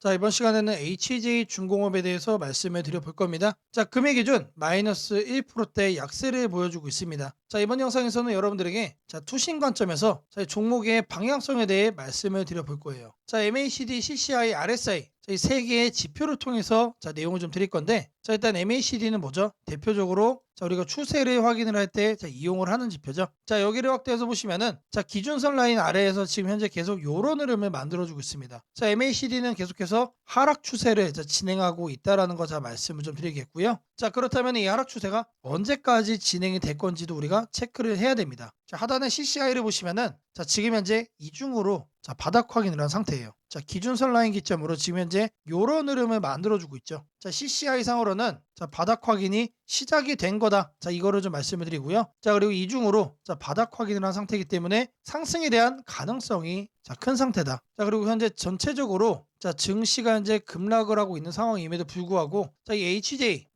자, 이번 시간에는 HJ중공업에 대해서 말씀을 드려볼 겁니다. 자, 금일 기준 마이너스 1%대 약세를 보여주고 있습니다. 자, 이번 영상에서는 여러분들에게 투신 관점에서 종목의 방향성에 대해 말씀을 드려볼 거예요. 자, MACD, CCI, RSI 이 세 개의 지표를 통해서 내용을 좀 드릴 건데, 일단 MACD는 뭐죠? 대표적으로 우리가 추세를 확인을 할 때 이용을 하는 지표죠. 자, 여기를 확대해서 보시면은 기준선 라인 아래에서 지금 현재 계속 요런 흐름을 만들어주고 있습니다. 자, MACD는 계속해서 하락 추세를 진행하고 있다라는 거 말씀을 좀 드리겠고요. 자, 그렇다면 이 하락 추세가 언제까지 진행이 될 건지도 우리가 체크를 해야 됩니다. 자, 하단에 CCI를 보시면은 지금 현재 이중으로 바닥 확인을 한 상태예요. 자, 기준선 라인 기점으로 지금 현재 요런 흐름을 만들어주고 있죠. 자, CCI 상으로는 바닥 확인이 시작이 된 거다. 자, 이거를 좀 말씀을 드리고요. 자, 그리고 이중으로 바닥 확인을 한 상태이기 때문에 상승에 대한 가능성이 큰 상태다. 자, 그리고 현재 전체적으로 증시가 현재 급락을 하고 있는 상황임에도 불구하고 이 HJ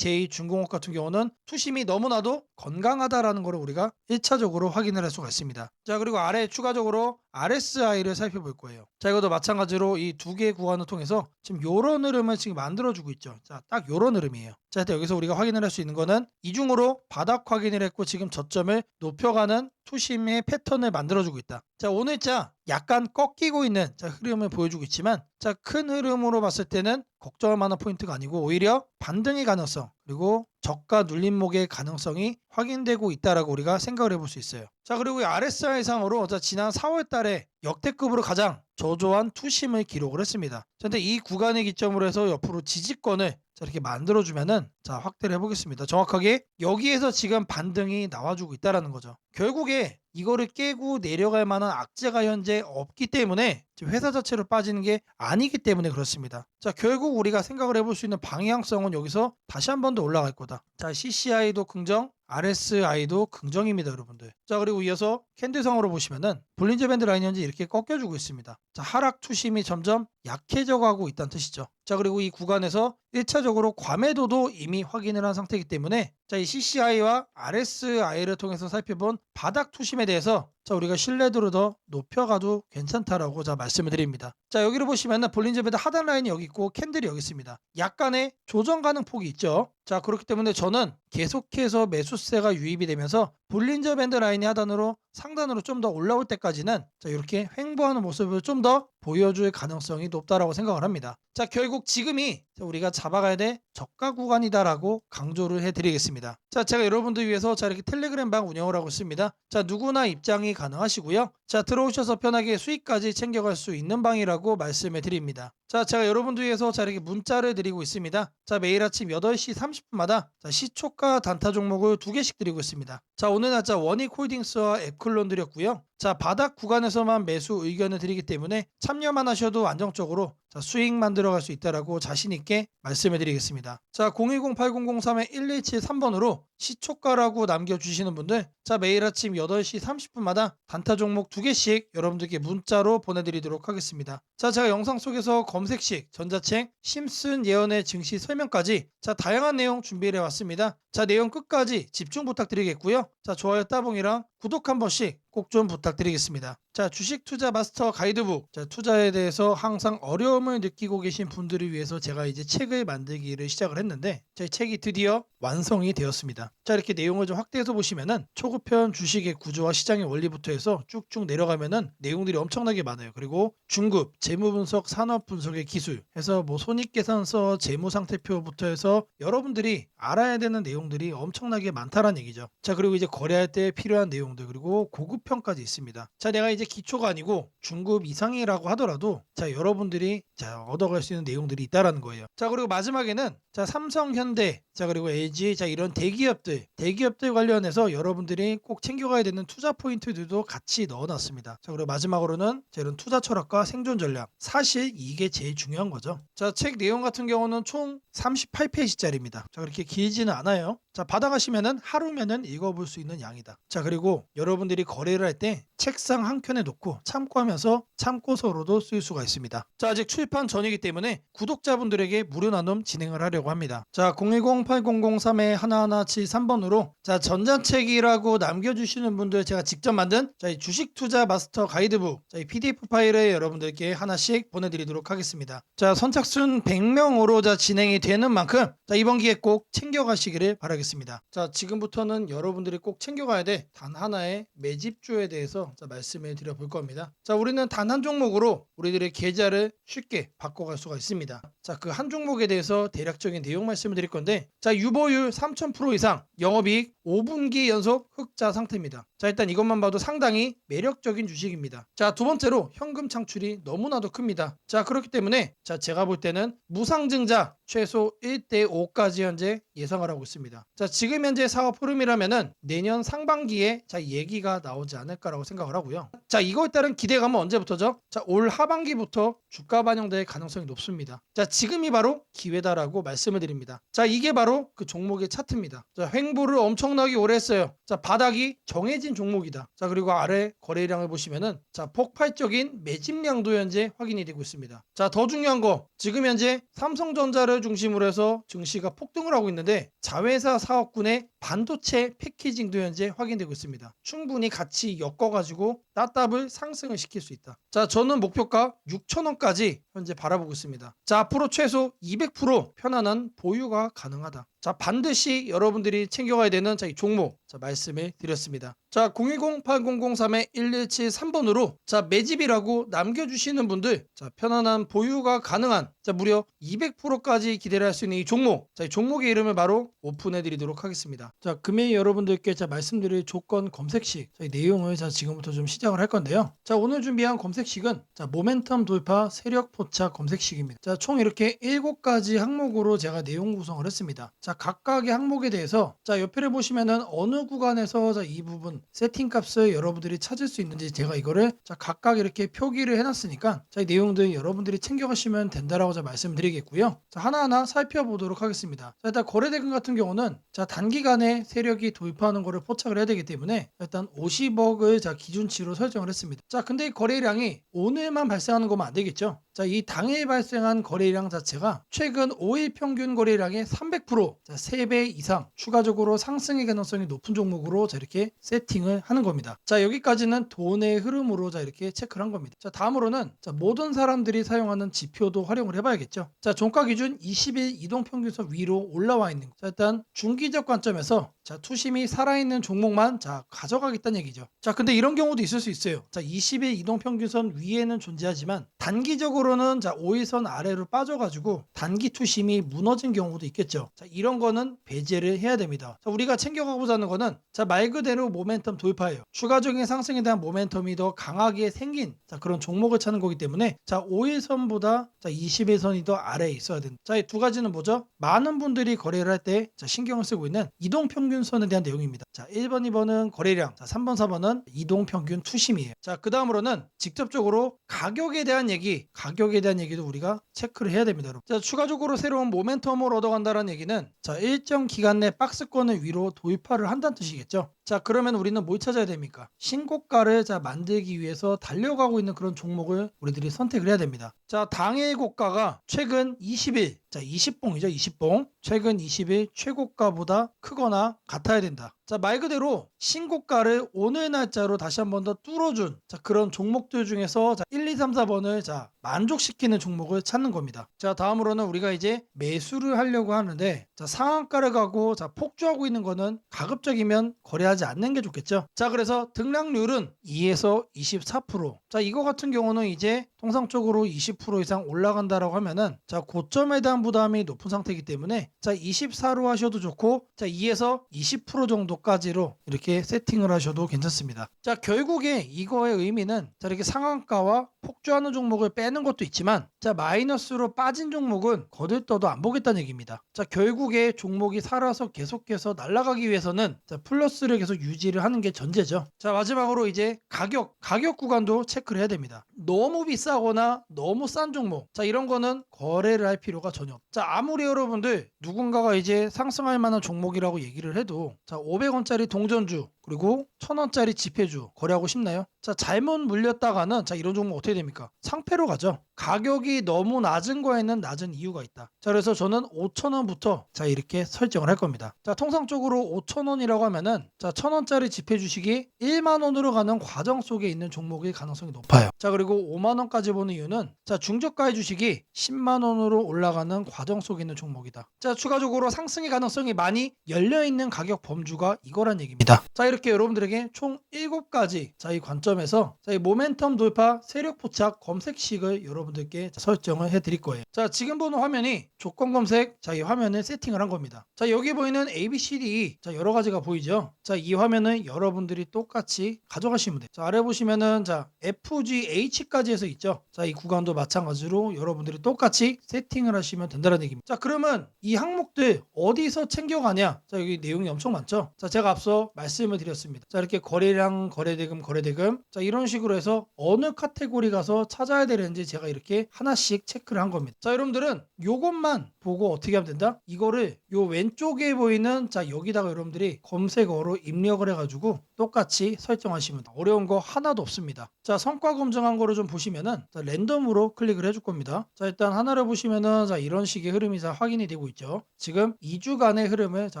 중공업 같은 경우는 투심이 너무나도 건강하다라는 것을 우리가 1차적으로 확인을 할 수가 있습니다. 자, 그리고 아래 추가적으로 RSI를 살펴볼 거예요. 자, 이것도 마찬가지로 이 두 개의 구간을 통해서 지금 요런 흐름을 지금 만들어주고 있죠. 자, 딱 요런 흐름이에요. 자, 일단 여기서 우리가 확인을 할 수 있는 거는 이중으로 바닥 확인을 했고 지금 저점을 높여가는 투심의 패턴을 만들어주고 있다. 자, 오늘자 약간 꺾이고 있는 흐름을 보여주고 있지만 큰 흐름으로 봤을 때는 걱정할 만한 포인트가 아니고 오히려 반등의 가능성 그리고 저가 눌림목의 가능성이 확인되고 있다라고 우리가 생각을 해볼 수 있어요. 자, 그리고 이 RSI 상으로 지난 4월 달에 역대급으로 가장 저조한 투심을 기록을 했습니다. 근데 이 구간의 기점으로 해서 옆으로 지지권을 이렇게 만들어주면은 확대를 해보겠습니다. 정확하게 여기에서 지금 반등이 나와주고 있다라는 거죠. 결국에 이거를 깨고 내려갈 만한 악재가 현재 없기 때문에 회사 자체로 빠지는 게 아니기 때문에 그렇습니다. 자, 결국 우리가 생각을 해볼 수 있는 방향성은 여기서 다시 한 번 더 올라갈 거다. 자, CCI도 긍정, RSI도 긍정입니다, 여러분들. 자, 그리고 이어서 캔들성으로 보시면은 볼린저 밴드 라인 현재 이렇게 꺾여주고 있습니다. 자, 하락 투심이 점점 약해져 가고 있다는 뜻이죠. 자, 그리고 이 구간에서 1차적으로 과매도도 이미 확인을 한 상태이기 때문에 이 CCI와 RSI를 통해서 살펴본 바닥 투심에 대해서 우리가 신뢰도를 더 높여가도 괜찮다라고 말씀을 드립니다. 자, 여기를 보시면은 볼린저 밴드 하단 라인이 여기 있고 캔들이 여기 있습니다. 약간의 조정 가능 폭이 있죠. 자, 그렇기 때문에 저는 계속해서 매수세가 유입이 되면서 볼린저 밴드 라인이 하단으로 상단으로 좀 더 올라올 때까지는 이렇게 횡보하는 모습을 좀 더 보여줄 가능성이 높다라고 생각을 합니다. 자, 결국 지금이 우리가 잡아가야 될 저가 구간이다라고 강조를 해드리겠습니다. 자, 제가 여러분들 위해서 이렇게 텔레그램 방 운영을 하고 있습니다. 자, 누구나 입장이 가능하시고요. 자, 들어오셔서 편하게 수익까지 챙겨갈 수 있는 방이라고 말씀을 드립니다. 자, 제가 여러분들 위해서 이렇게 문자를 드리고 있습니다. 자, 매일 아침 8시 30분마다 시초가 단타 종목을 2개씩 드리고 있습니다. 자, 오늘 날짜 원익홀딩스와 에클론 드렸고요. 자, 바닥 구간에서만 매수 의견을 드리기 때문에 참여만 하셔도 안정적으로 수익 만들어갈 수 있다라고 자신 있게 말씀해 드리겠습니다. 자, 010-8003-1173번으로 시초가라고 남겨주시는 분들, 자, 매일 아침 8시 30분마다 단타 종목 2개씩 여러분들께 문자로 보내드리도록 하겠습니다. 자, 제가 영상 속에서 검색식, 전자책, 심슨 예언의 증시 설명까지 다양한 내용 준비해 왔습니다. 자, 내용 끝까지 집중 부탁드리겠고요. 자, 좋아요 따봉이랑 구독 한 번씩 꼭 좀 부탁드리겠습니다. 자, 주식 투자 마스터 가이드북. 자, 투자에 대해서 항상 어려움을 느끼고 계신 분들을 위해서 제가 이제 책을 만들기를 시작을 했는데 제 책이 드디어 완성이 되었습니다. 자, 이렇게 내용을 좀 확대해서 보시면은 초급편 주식의 구조와 시장의 원리부터 해서 쭉쭉 내려가면은 내용들이 엄청나게 많아요. 그리고 중급, 재무 분석, 산업 분석의 기술 해서 손익계산서, 재무 상태표부터 해서 여러분들이 알아야 되는 내용들이 엄청나게 많다라는 얘기죠. 자, 그리고 이제 거래할 때 필요한 내용들 그리고 고급편까지 있습니다. 자, 내가 이제 기초가 아니고 중급 이상이라고 하더라도 여러분들이 얻어갈 수 있는 내용들이 있다라는 거예요. 자, 그리고 마지막에는 삼성, 현대, 그리고 LG, 이런 대기업들 관련해서 여러분들이 꼭 챙겨가야 되는 투자 포인트들도 같이 넣어놨습니다. 자, 그리고 마지막으로는 이런 투자 철학과 생존 전략. 사실 이게 제일 중요한 거죠. 자, 책 내용 같은 경우는 총 38페이지짜리입니다. 자, 그렇게 길지는 않아요. 자, 받아가시면은 하루면은 읽어볼 수 있는 양이다. 자, 그리고 여러분들이 거래를 할 때 책상 한 켠에 놓고 참고하면서 참고서로도 쓸 수가 있습니다. 자, 아직 출판 전이기 때문에 구독자분들에게 무료 나눔 진행을 하려고 합니다. 자, 010-8003-1173번으로 자, 전자책이라고 남겨주시는 분들 제가 직접 만든 자, 이 주식 투자 마스터 가이드북 자, 이 PDF 파일을 여러분들께 하나씩 보내드리도록 하겠습니다. 자, 선착순 100명으로 자, 진행이 되는 만큼 자, 이번 기회에 꼭 챙겨가시기를 바라겠습니다. 자, 지금부터는 여러분들이 꼭 챙겨가야 돼 단 하나의 매집주에 대해서 자, 말씀을 드려볼 겁니다. 자, 우리는 단 한 종목으로 우리들의 계좌를 쉽게 바꿔갈 수가 있습니다. 자, 그 한 종목에 대해서 대략적인 내용 말씀을 드릴 건데 자, 유보율 3000% 이상, 영업이익 5분기 연속 흑자 상태입니다. 자, 일단 이것만 봐도 상당히 매력적인 주식입니다. 자, 두 번째로 현금 창출이 너무나도 큽니다. 자, 그렇기 때문에 자, 제가 볼 때는 무상증자 최소 1대5까지 현재 예상을 하고 있습니다. 자, 지금 현재 사업 흐름이라면은 내년 상반기에 자, 얘기가 나오지 않을까라고 생각을 하고요. 자, 이거에 따른 기대감은 언제부터죠? 자, 올 하반기부터 주가 반영될 가능성이 높습니다. 자, 지금이 바로 기회다라고 말씀을 드립니다. 자, 이게 바로 그 종목의 차트입니다. 자, 횡보를 엄청나게 오래 했어요. 자, 바닥이 정해진 종목이다. 자, 그리고 아래 거래량을 보시면은 자, 폭발적인 매집량도 현재 확인이 되고 있습니다. 자, 더 중요한 거 지금 현재 삼성전자를 중심으로 해서 증시가 폭등을 하고 있는데 자회사 사업군의 반도체 패키징도 현재 확인되고 있습니다. 충분히 같이 엮어가지고 따따블 상승을 시킬 수 있다. 자, 저는 목표가 6,000원까지 현재 바라보고 있습니다. 자, 앞으로 최소 200% 편안한 보유가 가능하다. 자, 반드시 여러분들이 챙겨가야 되는 자, 이 종목 자, 말씀을 드렸습니다. 자, 010-8003-1173번으로 자, 매집이라고 남겨주시는 분들 자, 편안한 보유가 가능한 자, 무려 200%까지 기대를 할 수 있는 이 종목 자, 이 종목의 이름을 바로 오픈해 드리도록 하겠습니다. 자, 금일 여러분들께 자, 말씀드릴 조건 검색식 자, 이 내용을 자, 지금부터 좀 시작을 할 건데요. 자, 오늘 준비한 검색식은 자, 모멘텀 돌파 세력 포착 검색식입니다. 자, 총 이렇게 7가지 항목으로 제가 내용 구성을 했습니다. 자, 각각의 항목에 대해서 자, 옆에를 보시면은 어느 구간에서 자, 이 부분 세팅 값을 여러분들이 찾을 수 있는지 제가 이거를 자, 각각 이렇게 표기를 해놨으니까 자, 이 내용들 여러분들이 챙겨가시면 된다라고 자, 말씀드리겠고요. 자, 하나하나 살펴보도록 하겠습니다. 자, 일단 거래대금 같은 경우는 자, 단기간에 세력이 돌파하는 거를 포착을 해야 되기 때문에 일단 50억을 자, 기준치로 설정을 했습니다. 자, 근데 이 거래량이 오늘만 발생하는 거면 안 되겠죠. 자, 이 당일 발생한 거래량 자체가 최근 5일 평균 거래량의 300% 자, 3배 이상 추가적으로 상승의 가능성이 높은 종목으로 자, 이렇게 세팅을 하는 겁니다. 자, 여기까지는 돈의 흐름으로 자, 이렇게 체크를 한 겁니다. 자, 다음으로는 자, 모든 사람들이 사용하는 지표도 활용을 해봐야겠죠. 자, 종가 기준 20일 이동 평균선 위로 올라와 있는 거. 자, 일단 중기적 관점에서 자, 투심이 살아있는 종목만 자, 가져가겠다는 얘기죠. 자, 근데 이런 경우도 있을 수 있어요. 자, 20일 이동 평균선 위에는 존재하지만 단기적으로는 자, 5일선 아래로 빠져가지고 단기 투심이 무너진 경우도 있겠죠. 자, 이런 거는 배제를 해야 됩니다. 자, 우리가 챙겨가고자 하는 거는 자, 말 그대로 모멘텀 돌파예요. 추가적인 상승에 대한 모멘텀이 더 강하게 생긴 자, 그런 종목을 찾는 거기 때문에 자, 5일선보다 자, 20일선이 더 아래에 있어야 된다. 자, 이 두 가지는 뭐죠? 많은 분들이 거래를 할 때 신경을 쓰고 있는 이동평균선에 대한 내용입니다. 자, 1번, 2번은 거래량, 자, 3번, 4번은 이동평균 투심이에요. 자, 그 다음으로는 직접적으로 가격에 대한 얘기도 우리가 체크를 해야 됩니다. 여러분. 자, 추가적으로 새로운 모멘텀을 얻어간다는 얘기는 자, 일정 기간 내 박스권을 위로 돌파를 한다는 뜻이겠죠. 자, 그러면 우리는 뭘 찾아야 됩니까? 신고가를 자, 만들기 위해서 달려가고 있는 그런 종목을 우리들이 선택을 해야 됩니다. 자, 당일 고가가 최근 20일, 자, 20봉이죠, 20봉. 최근 20일 최고가보다 크거나 같아야 된다. 자, 말 그대로 신고가를 오늘 날짜로 다시 한 번 더 뚫어준 자, 그런 종목들 중에서 자, 1, 2, 3, 4번을 자, 만족시키는 종목을 찾는 겁니다. 자, 다음으로는 우리가 이제 매수를 하려고 하는데 자, 상한가를 가고 자, 폭주하고 있는 거는 가급적이면 거래하지 않는 게 좋겠죠. 자, 그래서 등락률은 2에서 24%. 자, 이거 같은 경우는 이제 통상적으로 20% 이상 올라간다라고 하면은 자, 고점에 대한 부담이 높은 상태이기 때문에 자, 24로 하셔도 좋고 자, 2에서 20% 정도까지로 이렇게 세팅을 하셔도 괜찮습니다. 자, 결국에 이거의 의미는 자, 이렇게 상한가와 폭주하는 종목을 빼는 것도 있지만 자, 마이너스로 빠진 종목은 거들떠도 안 보겠다는 얘기입니다. 자, 결국에 종목이 살아서 계속해서 날아가기 위해서는 자, 플러스를 계속 유지를 하는 게 전제죠. 자, 마지막으로 이제 가격 구간도 체크를 해야 됩니다. 너무 비싸거나 너무 싼 종목. 자, 이런 거는 거래를 할 필요가 전혀 없. 자, 아무리 여러분들 누군가가 이제 상승할 만한 종목이라고 얘기를 해도 자, 500원짜리 동전주 그리고 1000원짜리 지폐주 거래하고 싶나요? 자, 잘못 물렸다가는 자, 이런 종목 어떻게 됩니까? 상패로 가죠. 가격이 너무 낮은 거에는 낮은 이유가 있다. 자, 그래서 저는 5,000원부터 자, 이렇게 설정을 할 겁니다. 자, 통상적으로 5,000원이라고 하면은 자, 1000원짜리 지폐 주식이 1만 원으로 가는 과정 속에 있는 종목일 가능성이 높아요. 자, 그리고 5만 원까지 보는 이유는 자, 중저가의 주식이 10만 원으로 올라가는 과정 속에 있는 종목이다. 자, 추가적으로 상승의 가능성이 많이 열려 있는 가격 범주가 이거란 얘기입니다. 자, 이렇게 여러분들에게 총 7가지 자, 이 관점에서 자, 이 모멘텀 돌파 세력 포착 검색식을 여러분들께 설정을 해 드릴 거예요. 자, 지금 보는 화면이 조건 검색 자, 이 화면을 세팅을 한 겁니다. 자, 여기 보이는 ABCD 자, 여러 가지가 보이죠? 자, 이 화면은 여러분들이 똑같이 가져가시면 돼요. 자, 아래 보시면은 자, FGH까지 해서 있죠? 자, 이 구간도 마찬가지로 여러분들이 똑같이 세팅을 하시면 된다는 얘기입니다. 자, 그러면 이 항목들 어디서 챙겨가냐? 자, 여기 내용이 엄청 많죠? 자, 제가 앞서 말씀을 드렸습니다. 자, 이렇게 거래량, 거래대금 자, 이런 식으로 해서 어느 카테고리 가서 찾아야 되는지 제가 이렇게 하나씩 체크를 한 겁니다. 자, 여러분들은 요것만 보고 어떻게 하면 된다? 이거를 요 왼쪽에 보이는 자, 여기다가 여러분들이 검색어로 입력을 해가지고 똑같이 설정하시면 돼요. 어려운 거 하나도 없습니다. 자, 성과 검증한 거를 좀 보시면은 자, 랜덤으로 클릭을 해줄 겁니다. 자, 일단 하나를 보시면은 자, 이런 식의 흐름이 자, 확인이 되고 있죠. 지금 2주간의 흐름을 자,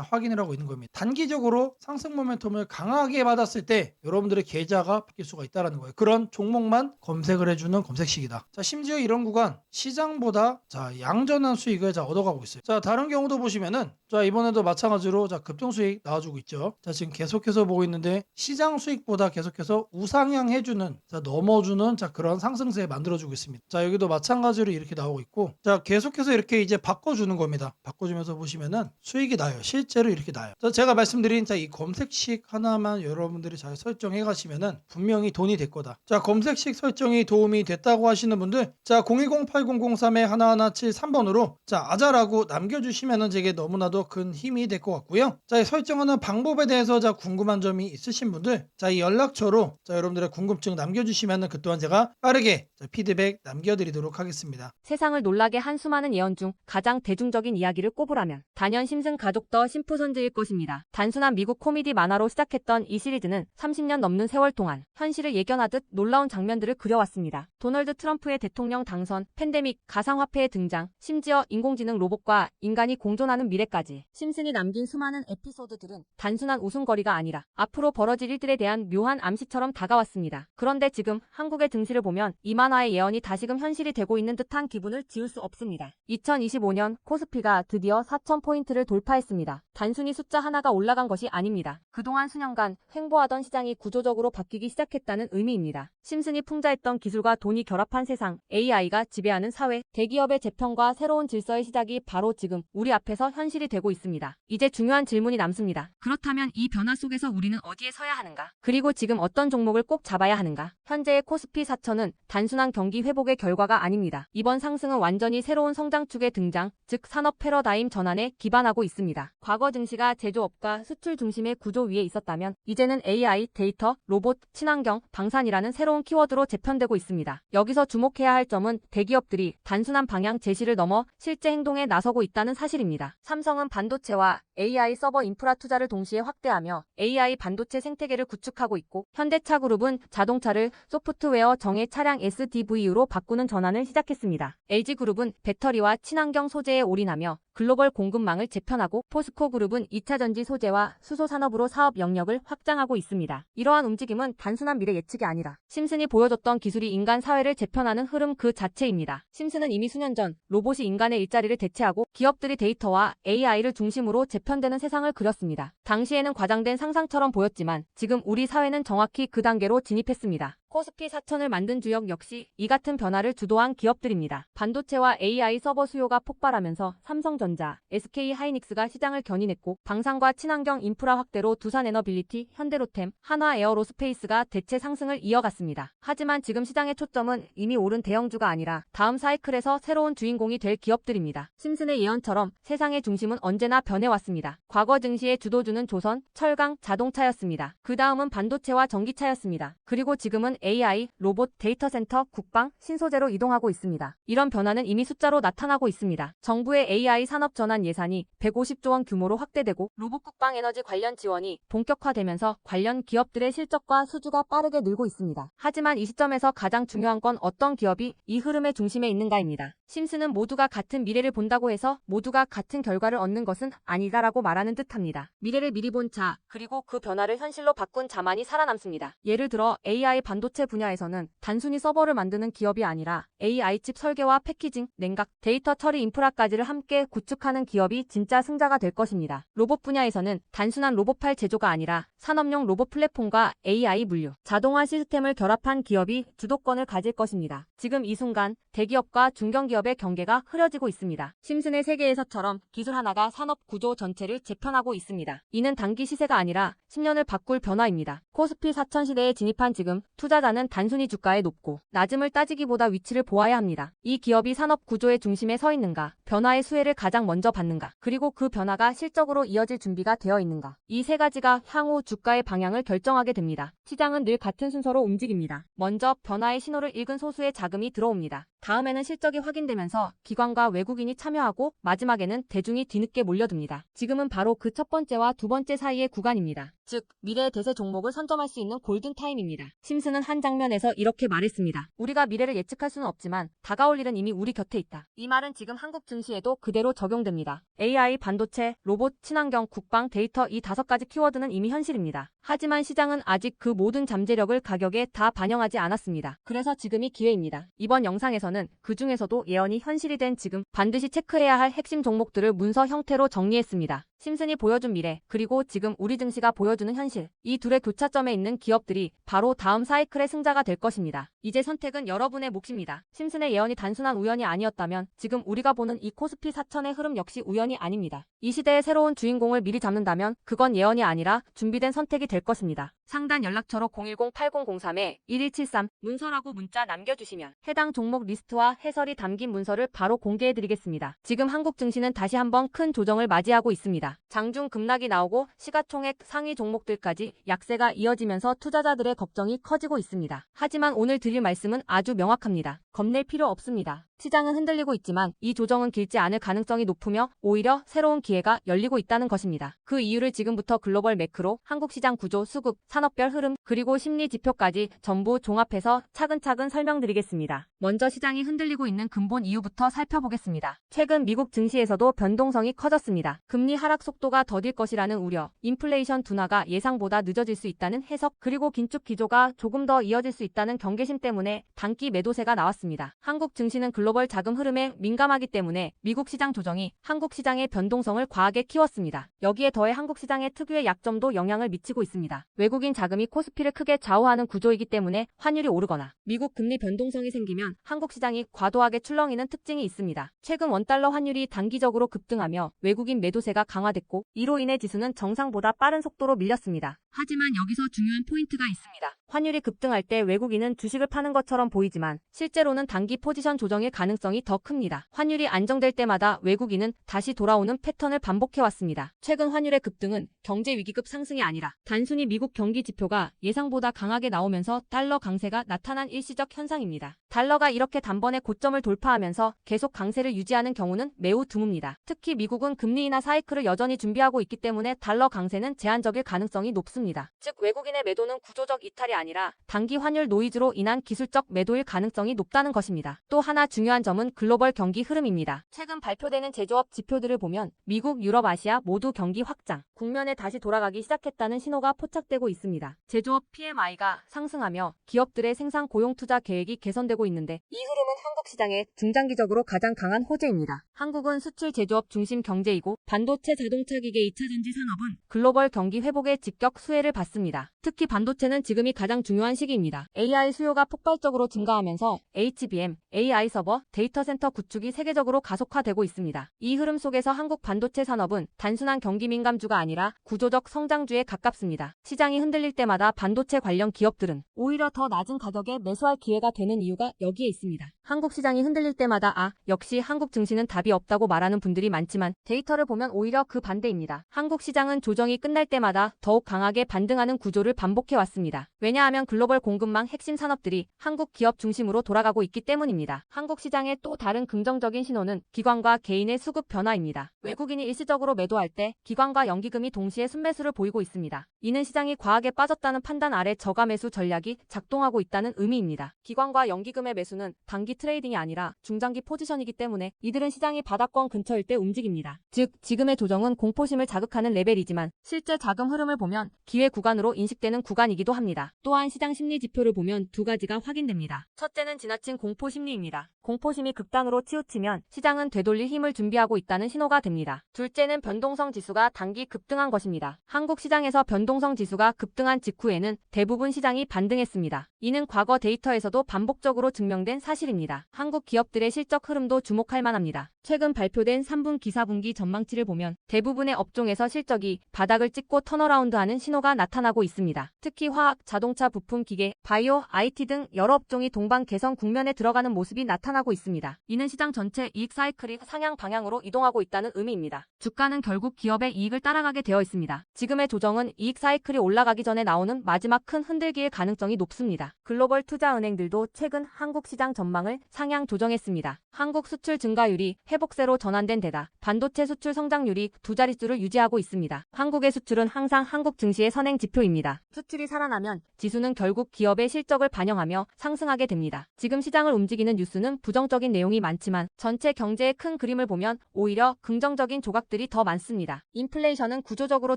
확인을 하고 있는 겁니다. 단기적으로 상승 모멘텀을 강하게 받았을 때 여러분들의 계좌가 바뀔 수가 있다는 거예요. 그런 종목만 검색을 해주는 검색식이다. 자, 심지어 이런 구간 시장보다 자, 양전한 수익을 자, 얻어가고 있어요. 자, 다른 경우도 보시면은 자, 이번에도 마찬가지로 자, 급등 수익 나와주고 있죠. 자, 지금 계속해서 보고 있는데 시장 수익보다 계속해서 우상향 해주는 자, 넘어주는 자, 그런 상승세 만들어주고 있습니다. 자, 여기도 마찬가지로 이렇게 나오고 있고 자, 계속해서 이렇게 이제 바꿔주는 겁니다. 바꿔주면서 보시면은 수익이 나요. 실제로 이렇게 나요. 자, 제가 말씀드린 자, 이 검색식 하나만 여러분들이 잘 설정해 가시면은 분명히 돈이 될 거다. 자, 검색식 설정이 도움이 됐다고 하시는 분들 자, 010-8003-1173번으로 자, 아자라고 남겨주시면은 제게 너무나도 큰 힘이 될 것 같고요. 자, 이 설정하는 방법에 대해서 자, 궁금한 점이 있으신 분들 자, 이 연락처로 자, 여러분들의 궁금증 남겨주시면은 그 또한 제가 빠르게 자, 피드백 남겨드리도록 하겠습니다. 세상을 놀라게 한 수많은 예언 중 가장 대중적인 이야기를 꼽으라면 단연 심슨 가족 더 심포선즈일 것입니다. 단순한 미국 코미디 만화로 시작했던 이 시리즈는 30년 넘는 세월 동안 현실을 예견하듯 놀라운 장면들을 그려왔습니다. 도널드 트럼프의 대통령 당선, 팬데믹, 가상화폐의 등장, 심지어 인공지능 로봇과 인간이 공존하는 미래까지 심슨이 남긴 수많은 에피소드들은 단순한 웃음거리가 아니라 앞으로 벌어질 일들에 대한 묘한 암시처럼 다가왔습니다. 그런데 지금 한국의 등실을 보면 이 만화의 예언이 다시금 현실이 되고 있는 듯한 기분을 지울 수 없습니다. 2025년 코스피가 드디어 4,000포인트를 돌파했습니다. 단순히 숫자 하나가 올라간 것이 아닙니다. 그동안 수년간 횡보하던 시장이 구조적으로 바뀌기 시작했다는 의미입니다. 심슨이 풍자했던 기술과 돈이 결합한 세상, AI가 지배하는 사회, 대기업의 재편과 새로운 질서의 시작이 바로 지금 우리 앞에서 현실이 되고 있습니다. 이제 중요한 질문이 남습니다. 그렇다면 이 변화 속에서 우리는 어디에 서야 하는가? 그리고 지금 어떤 종목을 꼭 잡아야 하는가? 현재의 코스피 4천은 단순한 경기 회복의 결과가 아닙니다. 이번 상승은 완전히 새로운 성장축의 등장, 즉 산업 패러다임 전환에 기반하고 있습니다. 과거 증시가 제조업과 수출 중심의 구조 위에 있었다면 이제는 AI, 데이터, 로봇, 친환경, 방산이라는 새로운 키워드로 재편되고 있습니다. 여기서 주목해야 할 점은 대기업들이 단순한 방향 제시를 넘어 실제 행동에 나서고 있다는 사실입니다. 삼성은 반도체와 AI 서버 인프라 투자를 동시에 확대하며 AI 반도체 생태계를 구축하고 있고 현대차그룹은 자동차를 소프트웨어 정예 차량 SDV로 바꾸는 전환을 시작했습니다. LG그룹은 배터리와 친환경 소재에 올인하며 글로벌 공급망을 재편하고 포스코그룹은 2차전지 소재와 수소 산업으로 사업 영역을 확장하고 있습니다. 이러한 움직임은 단순한 미래 예측이 아니라 심슨이 보여줬던 기술이 인간 사회를 재편하는 흐름 그 자체입니다. 심슨은 이미 수년 전 로봇이 인간의 일자리를 대체하고 기업들이 데이터와 AI를 중심으로 재편되는 세상을 그렸습니다. 당시에는 과장된 상상처럼 보였지만 지금 우리 사회는 정확히 그 단계로 진입했습니다. 코스피 4000을 만든 주역 역시 이 같은 변화를 주도한 기업들입니다. 반도체와 AI 서버 수요가 폭발하면서 삼성전자, SK하이닉스가 시장을 견인했고 방산과 친환경 인프라 확대로 두산에너빌리티, 현대로템, 한화에어로스페이스가 대체 상승을 이어갔습니다. 하지만 지금 시장의 초점은 이미 오른 대형주가 아니라 다음 사이클에서 새로운 주인공이 될 기업들입니다. 심슨의 예언처럼 세상의 중심은 언제나 변해왔습니다. 과거 증시의 주도주는 조선, 철강, 자동차였습니다. 그 다음은 반도체와 전기차였습니다. 그리고 지금은 AI, 로봇, 데이터 센터, 국방, 신소재로 이동하고 있습니다. 이런 변화는 이미 숫자로 나타나고 있습니다. 정부의 AI 산업 전환 예산이 150조 원 규모로 확대되고 로봇 국방 에너지 관련 지원이 본격화되면서 관련 기업들의 실적과 수주가 빠르게 늘고 있습니다. 하지만 이 시점에서 가장 중요한 건 어떤 기업이 이 흐름의 중심에 있는가입니다. 심슨은 모두가 같은 미래를 본다고 해서 모두가 같은 결과를 얻는 것은 아니다라고 말하는 듯합니다. 미래를 미리 본 자, 그리고 그 변화를 현실로 바꾼 자만이 살아남습니다. 예를 들어 AI 반도체 분야에서는 단순히 서버를 만드는 기업이 아니라 AI 칩 설계와 패키징, 냉각, 데이터 처리 인프라까지를 함께 구축하는 기업이 진짜 승자가 될 것입니다. 로봇 분야에서는 단순한 로봇팔 제조가 아니라 산업용 로봇 플랫폼과 AI 물류, 자동화 시스템을 결합한 기업이 주도권을 가질 것입니다. 지금 이 순간 대기업과 중견기업의 경계가 흐려지고 있습니다. 심슨의 세계에서처럼 기술 하나가 산업 구조 전체를 재편하고 있습니다. 이는 단기 시세가 아니라 10년을 바꿀 변화입니다. 코스피 4000 시대에 진입한 지금 투자자는 단순히 주가의 높고 낮음을 따지기보다 위치를 보아야 합니다. 이 기업이 산업 구조의 중심에 서 있는가, 변화의 수혜를 가장 먼저 받는가, 그리고 그 변화가 실적으로 이어질 준비가 되어 있는가. 이 세 가지가 향후 주가의 방향을 결정하게 됩니다. 시장은 늘 같은 순서로 움직입니다. 먼저 변화의 신호를 읽은 소수의 자금이 들어옵니다. 다음에는 실적이 확인되면서 기관과 외국인이 참여하고 마지막에는 대중이 뒤늦게 몰려듭니다. 지금은 바로 그 첫 번째와 두 번째 사이의 구간입니다. 즉, 미래의 대세 종목을 선점할 수 있는 골든타임입니다. 심슨은 한 장면에서 이렇게 말했습니다. 우리가 미래를 예측할 수는 없지만 다가올 일은 이미 우리 곁에 있다. 이 말은 지금 한국 증시에도 그대로 적용됩니다. AI, 반도체, 로봇, 친환경, 국방, 데이터 이 5가지 키워드는 이미 현실입니다. 하지만 시장은 아직 그 모든 잠재력을 가격에 다 반영하지 않았습니다. 그래서 지금이 기회입니다. 이번 영상에서는 그 중에서도 예언이 현실이 된 지금 반드시 체크해야 할 핵심 종목들을 문서 형태로 정리했습니다. 심슨이 보여준 미래, 그리고 지금 우리 증시가 보여주는 현실. 이 둘의 교차점에 있는 기업들이 바로 다음 사이클의 승자가 될 것입니다. 이제 선택은 여러분의 몫입니다. 심슨의 예언이 단순한 우연이 아니었다면 지금 우리가 보는 이 코스피 4000의 흐름 역시 우연이 아닙니다. 이 시대의 새로운 주인공을 미리 잡는다면 그건 예언이 아니라 준비된 선택이 될 것입니다. 상단 연락처로 010-8003-1173 문서라고 문자 남겨주시면 해당 종목 리스트와 해설이 담긴 문서를 바로 공개해드리겠습니다. 지금 한국 증시는 다시 한번 큰 조정을 맞이하고 있습니다. 장중 급락이 나오고 시가총액 상위 종목들까지 약세가 이어지면서 투자자들의 걱정이 커지고 있습니다. 하지만 오늘 드릴 말씀은 아주 명확합니다. 겁낼 필요 없습니다. 시장은 흔들리고 있지만 이 조정은 길지 않을 가능성이 높으며 오히려 새로운 기회가 열리고 있다는 것입니다. 그 이유를 지금부터 글로벌 매크로, 한국 시장 구조, 수급, 산업별 흐름, 그리고 심리 지표까지 전부 종합해서 차근차근 설명드리겠습니다. 먼저 시장이 흔들리고 있는 근본 이유부터 살펴보겠습니다. 최근 미국 증시에서도 변동성이 커졌습니다. 금리 하락 속도가 더딜 것이라는 우려, 인플레이션 둔화가 예상보다 늦어질 수 있다는 해석, 그리고 긴축 기조가 조금 더 이어질 수 있다는 경계심 때문에 단기 매도세가 나왔습니다. 한국 증시는 글로벌 자금 흐름에 민감하기 때문에 미국 시장 조정이 한국 시장의 변동성을 과하게 키웠습니다. 여기에 더해 한국 시장의 특유의 약점도 영향을 미치고 있습니다. 외국인 자금이 코스피를 크게 좌우하는 구조이기 때문에 환율이 오르거나 미국 금리 변동성이 생기면 한국 시장이 과도하게 출렁이는 특징이 있습니다. 최근 원달러 환율이 단기적으로 급등하며 외국인 매도세가 강화됐고 이로 인해 지수는 정상보다 빠른 속도로 밀렸습니다. 하지만 여기서 중요한 포인트가 있습니다. 환율이 급등할 때 외국인은 주식을 파는 것처럼 보이지만 실제로는 단기 포지션 조정일 가능성이 더 큽니다. 환율이 안정될 때마다 외국인은 다시 돌아오는 패턴을 반복해왔습니다. 최근 환율의 급등은 경제 위기급 상승이 아니라 단순히 미국 경기 지표가 예상보다 강하게 나오면서 달러 강세가 나타난 일시적 현상입니다. 달러가 이렇게 단번에 고점을 돌파하면서 계속 강세를 유지하는 경우는 매우 드뭅니다. 특히 미국은 금리 인하 사이클을 여전히 준비하고 있기 때문에 달러 강세는 제한적일 가능성이 높습니다. 즉 외국인의 매도는 구조적 이탈이 아니라 단기 환율 노이즈로 인한 기술적 매도일 가능성이 높다는 것입니다. 또 하나 중요한 중요한 점은 글로벌 경기 흐름입니다. 최근 발표되는 제조업 지표들을 보면 미국, 유럽, 아시아 모두 경기 확장, 국면에 다시 돌아가기 시작했다는 신호가 포착되고 있습니다. 제조업 PMI가 상승하며 기업들의 생산 고용 투자 계획이 개선되고 있는데 이 흐름은 한국 시장에 중장기적으로 가장 강한 호재입니다. 한국은 수출 제조업 중심 경제이고 반도체, 자동차 기계, 2차전지 산업은 글로벌 경기 회복의 직격 수혜를 받습니다. 특히 반도체는 지금이 가장 중요한 시기입니다. AI 수요가 폭발적으로 증가하면서 HBM, AI 서버, 데이터 센터 구축이 세계적으로 가속화되고 있습니다. 이 흐름 속에서 한국 반도체 산업은 단순한 경기 민감주가 아니라 구조적 성장주에 가깝습니다. 시장이 흔들릴 때마다 반도체 관련 기업들은 오히려 더 낮은 가격에 매수할 기회가 되는 이유가 여기에 있습니다. 한국 시장이 흔들릴 때마다 역시 한국 증시는 답이 없다고 말하는 분들이 많지만 데이터를 보면 오히려 그 반대입니다. 한국 시장은 조정이 끝날 때마다 더욱 강하게 반등하는 구조를 반복해왔습니다. 왜냐하면 글로벌 공급망 핵심 산업들이 한국 기업 중심으로 돌아가고 있기 때문입니다. 한국 시장의 또 다른 긍정적인 신호는 기관과 개인의 수급 변화입니다. 외국인이 일시적으로 매도할 때 기관과 연기금이 동시에 순매수를 보이고 있습니다. 이는 시장이 과하게 빠졌다는 판단 아래 저가 매수 전략이 작동하고 있다는 의미입니다. 기관과 연기금의 매수는 단기 트레이딩이 아니라 중장기 포지션이기 때문에 이들은 시장이 바닥권 근처일 때 움직입니다. 즉, 지금의 조정은 공포심을 자극하는 레벨이지만 실제 자금 흐름을 보면 기회 구간으로 인식되는 구간이기도 합니다. 또한 시장 심리 지표를 보면 두 가지가 확인됩니다. 첫째는 지나친 공포 심리입니다. 공포심이 극단으로 치우치면 시장은 되돌릴 힘을 준비하고 있다는 신호가 됩니다. 둘째는 변동성 지수가 단기 급등한 것입니다. 한국 시장에서 변동성 지수가 급등한 직후에는 대부분 시장이 반등했습니다. 이는 과거 데이터에서도 반복적으로 증명된 사실입니다. 한국 기업들의 실적 흐름도 주목할 만합니다. 최근 발표된 3분기 4분기 전망치를 보면 대부분의 업종에서 실적이 바닥을 찍고 턴어라운드하는 신호가 나타나고 있습니다. 특히 화학, 자동차, 부품, 기계, 바이오, IT 등 여러 업종이 동반 개선 국면에 들어가는 모습이 나타나고 있습니다. 이는 시장 전체 이익 사이클이 상향 방향으로 이동하고 있다는 의미입니다. 주가는 결국 기업의 이익을 따라가게 되어 있습니다. 지금의 조정은 이익 사이클이 올라가기 전에 나오는 마지막 큰 흔들기의 가능성이 높습니다. 글로벌 투자은행들도 최근 한국 시장 전망을 상향 조정했습니다. 한국 수출 증가율이 회복세로 전환된 데다 반도체 수출 성장률이 두 자릿수를 유지하고 있습니다. 한국의 수출은 항상 한국 증시의 선행 지표입니다. 수출이 살아나면 지수는 결국 기업의 실적을 반영하며 상승하게 됩니다. 지금 시장을 움직이는 뉴스는 부정적인 내용이 많지만 전체 경제의 큰 그림을 보면 오히려 긍정적인 조각들이 더 많습니다. 인플레이션은 구조적으로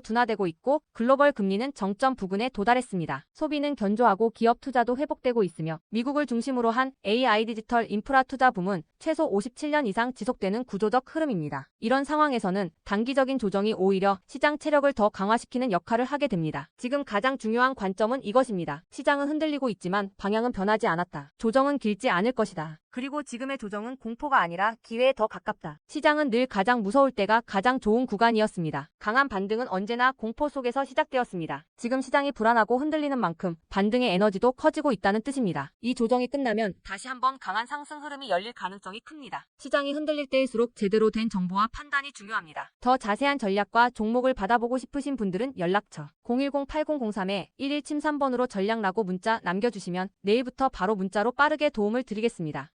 둔화되고 있고 글로벌 금리는 정점 부근에 도달했습니다. 소비는 견조하고 기업 투자도 회복되고 있으며 미국을 중심으로 한 AI 디지털 인프라 투자 붐은 최소 57년 이상 지속되는 구조적 흐름입니다. 이런 상황에서는 단기적인 조정이 오히려 시장 체력을 더 강화시키는 역할을 하게 됩니다. 지금 가장 중요한 관점은 이것입니다. 시장은 흔들리고 있지만 방향은 변하지 않았다. 조정은 길지 않을 것이다. 그리고 지금의 조정은 공포가 아니라 기회에 더 가깝다. 시장은 늘 가장 무서울 때가 가장 좋은 구간이었습니다. 강한 반등은 언제나 공포 속에서 시작되었습니다. 지금 시장이 불안하고 흔들리는 만큼 반등의 에너지도 커지고 있다는 뜻입니다. 이 조정이 끝나면 다시 한번 강한 상승 흐름이 열릴 가능성이 큽니다. 시장이 흔들릴 때일수록 제대로 된 정보와 판단이 중요합니다. 더 자세한 전략과 종목을 받아보고 싶으신 분들은 연락처 010-8003-1173번으로 전략 라고 문자 남겨주시면 내일부터 바로 문자로 빠르게 도움을 드리겠습니다.